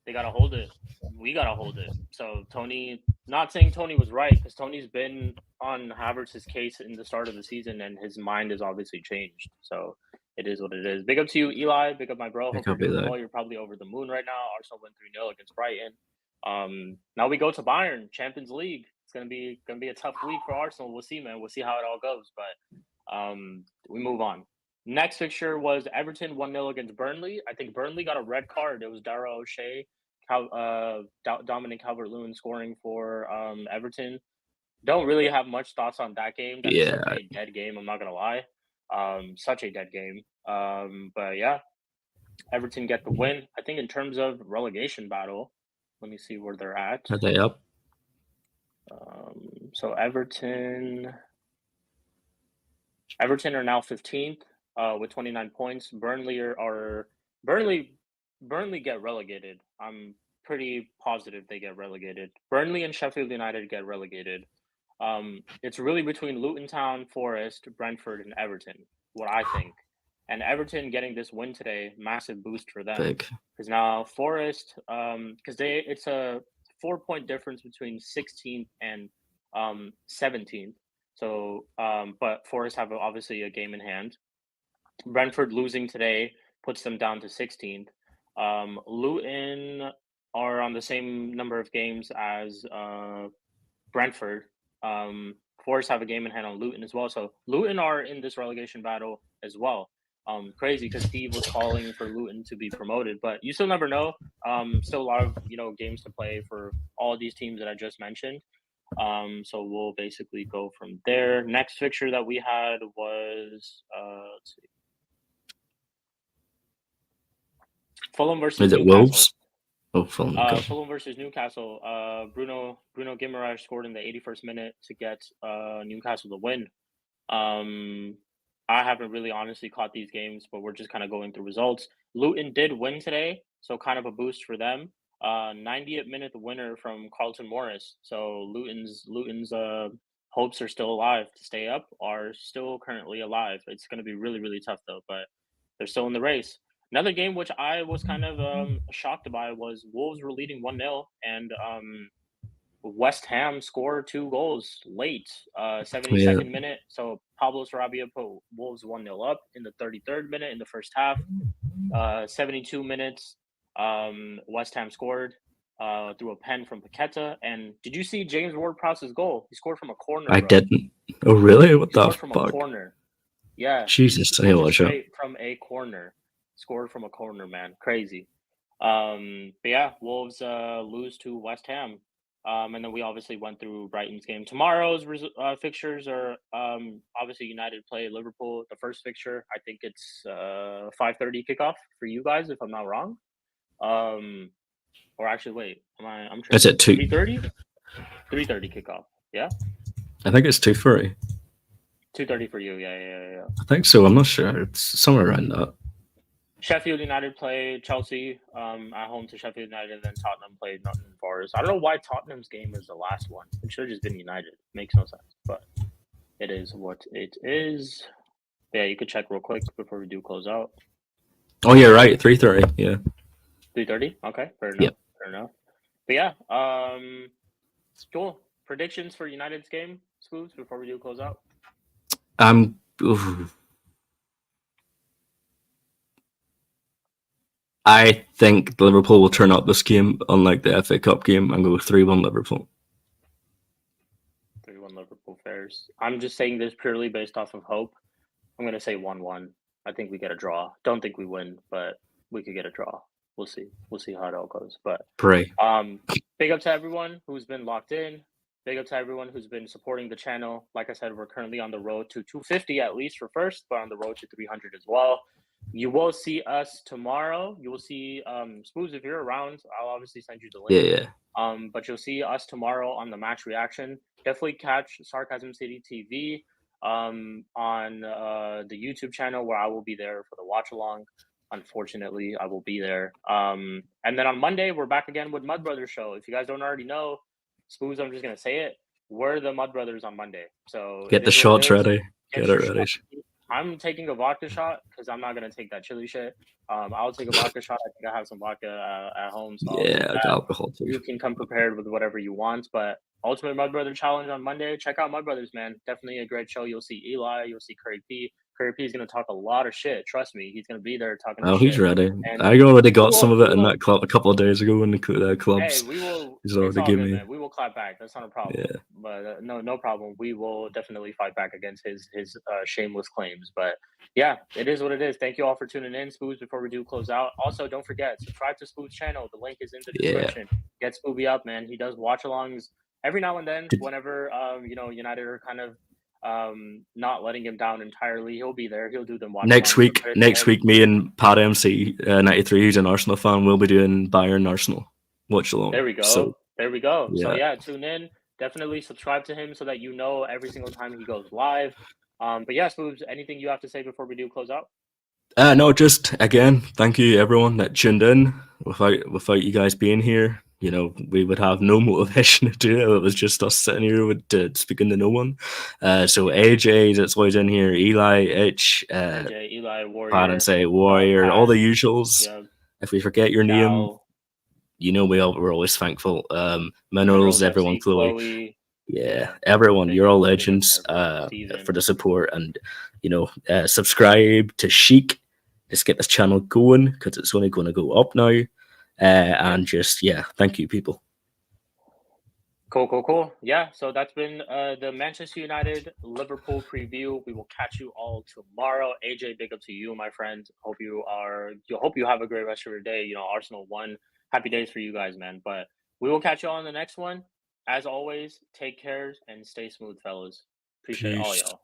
they gotta hold it. We gotta hold it. So Tony, not saying Tony was right, because Tony's been on Havertz's case in the start of the season, and his mind has obviously changed. So it is what it is. Big up to you, Eli. Big up my bro. Hope you're doing well. You're probably over the moon right now. Arsenal win 3-0 against Brighton. Now we go to Bayern, Champions League. It's gonna be a tough week for Arsenal. We'll see, man. We'll see how it all goes. But we move on. Next fixture was Everton 1-0 against Burnley. I think Burnley got a red card. It was Dara O'Shea, Dominic Calvert-Lewin scoring for Everton. Don't really have much thoughts on that game. That's such a dead game. I'm not gonna lie. Such a dead game. But yeah, Everton get the win. I think in terms of relegation battle, let me see where they're at. Are they up? So Everton are now 15th with 29 points. Burnley get relegated. I'm pretty positive they get relegated. Burnley and Sheffield United get relegated. It's really between Luton Town, Forest, Brentford, and Everton, what I think. And Everton getting this win today, massive boost for them. Because now Forest, because it's a 4-point difference between 16th and 17th. So, but Forest have obviously a game in hand. Brentford losing today puts them down to 16th. Luton are on the same number of games as Brentford. Forest have a game in hand on Luton as well. So Luton are in this relegation battle as well. Crazy because Steve was calling for Luton to be promoted, but you still never know. Still a lot of games to play for all these teams that I just mentioned. So we'll basically go from there. Next fixture that we had was let's see, Fulham versus Newcastle. Wolves? Oh, Fulham. Fulham versus Newcastle. Bruno Guimaraes scored in the 81st minute to get Newcastle the win. I haven't really honestly caught these games, but we're just kind of going through results. Luton did win today, so kind of a boost for them. 90th minute winner from Carlton Morris. So Luton's hopes are still alive to stay up, are still currently alive. It's going to be really, really tough though, but they're still in the race. Another game which I was kind of shocked by was Wolves were leading 1-0, and West Ham scored 2 goals late, 72nd minute. So Pablo Sarabia put Wolves 1-0 up in the 33rd minute in the first half. 72 minutes, West Ham scored through a pen from Paqueta. And did you see James Ward-Prowse's goal? He scored from a corner. I didn't. Oh, really? What the fuck? From a corner. Yeah. Jesus, I watch it. From a corner. Scored from a corner, man. Crazy. But yeah, Wolves lose to West Ham. And then we obviously went through Brighton's game. Tomorrow's fixtures are obviously United play Liverpool. The first fixture, I think it's 5:30 kickoff for you guys, if I'm not wrong. Or actually, wait, I'm sure. Is it 3:30? 3:30 kickoff. Yeah. I think it's 2:30. 2:30 for you. Yeah. I think so. I'm not sure. It's somewhere around that. Sheffield United play Chelsea at home to Sheffield United, and then Tottenham played Nottingham Forest. I don't know why Tottenham's game is the last one. It should have just been United. Makes no sense, but it is what it is. Yeah, you could check real quick before we do close out. Oh, yeah, right. 3:30. Yeah. 3:30. Okay, fair enough. Yep. Fair enough. But yeah, cool. Predictions for United's game, Spoobs, before we do close out. I think Liverpool will turn up this game, unlike the FA Cup game, and go 3-1 Liverpool. 3-1 Liverpool fares. I'm just saying this purely based off of hope. I'm going to say 1-1. I think we get a draw. Don't think we win, but we could get a draw. We'll see. We'll see how it all goes. But Pray. big up to everyone who's been locked in. Big up to everyone who's been supporting the channel. Like I said, we're currently on the road to 250 at least for first, but on the road to 300 as well. You will see us tomorrow. You will see Spoobs, if you're around. I'll obviously send you the link. Yeah. But you'll see us tomorrow on the match reaction. Definitely catch Sarcasm City TV on the YouTube channel, where I will be there for the watch along. Unfortunately, I will be there. And then on Monday, we're back again with Mud Brothers Show. If you guys don't already know, Spoobs, I'm just gonna say it. We're the Mud Brothers on Monday. So get the shots ready. Get it ready. I'm taking a vodka shot because I'm not gonna take that chili shit. I'll take a vodka shot. I think I have some vodka at home. So yeah, alcohol too. You can come prepared with whatever you want. But Ultimate Mud Brother Challenge on Monday. Check out Mud Brothers, man. Definitely a great show. You'll see Eli. You'll see Curry P. Curry P is going to talk a lot of shit. Trust me. He's going to be there talking shit. He's ready. And I already got some of it in that club a couple of days ago in the clubs. Hey, we will. He's already given me. Man. We will clap back. That's not a problem. Yeah. But no problem. We will definitely fight back against his shameless claims. But yeah, it is what it is. Thank you all for tuning in, Spoobs. Before we do close out, also don't forget, subscribe to Spoob's channel. The link is in the description. Get Spooby up, man. He does watch alongs every now and then. Whenever United are kind of not letting him down entirely, he'll be there. He'll do them next week. Me and Pat MC 93, who's an Arsenal fan, will be doing Bayern Arsenal watch along. There we go. Yeah. So yeah, tune in. Definitely subscribe to him so that you know every single time he goes live. But yeah, Spoobs, anything you have to say before we do close out? No, just again, thank you everyone that tuned in. Without you guys being here, we would have no motivation to do it. It was just us sitting here speaking to no one. So AJ, that's always in here. Eli, Itch, AJ, Eli, Warrior, Pat and say Warrior, all the usuals. Yeah. If we forget your name, we're always thankful. Minerals, everyone, Chloe. Yeah, everyone, you're all legends for the support, and subscribe to Chic. Let's get this channel going because it's only going to go up now. And just thank you, people. Cool. Yeah, so that's been the Manchester United Liverpool preview. We will catch you all tomorrow. AJ, big up to you, my friend. Hope you have a great rest of your day. Arsenal won. Happy days for you guys, man. But we will catch you all on the next one. As always, take care and stay smooth, fellas. Appreciate all y'all.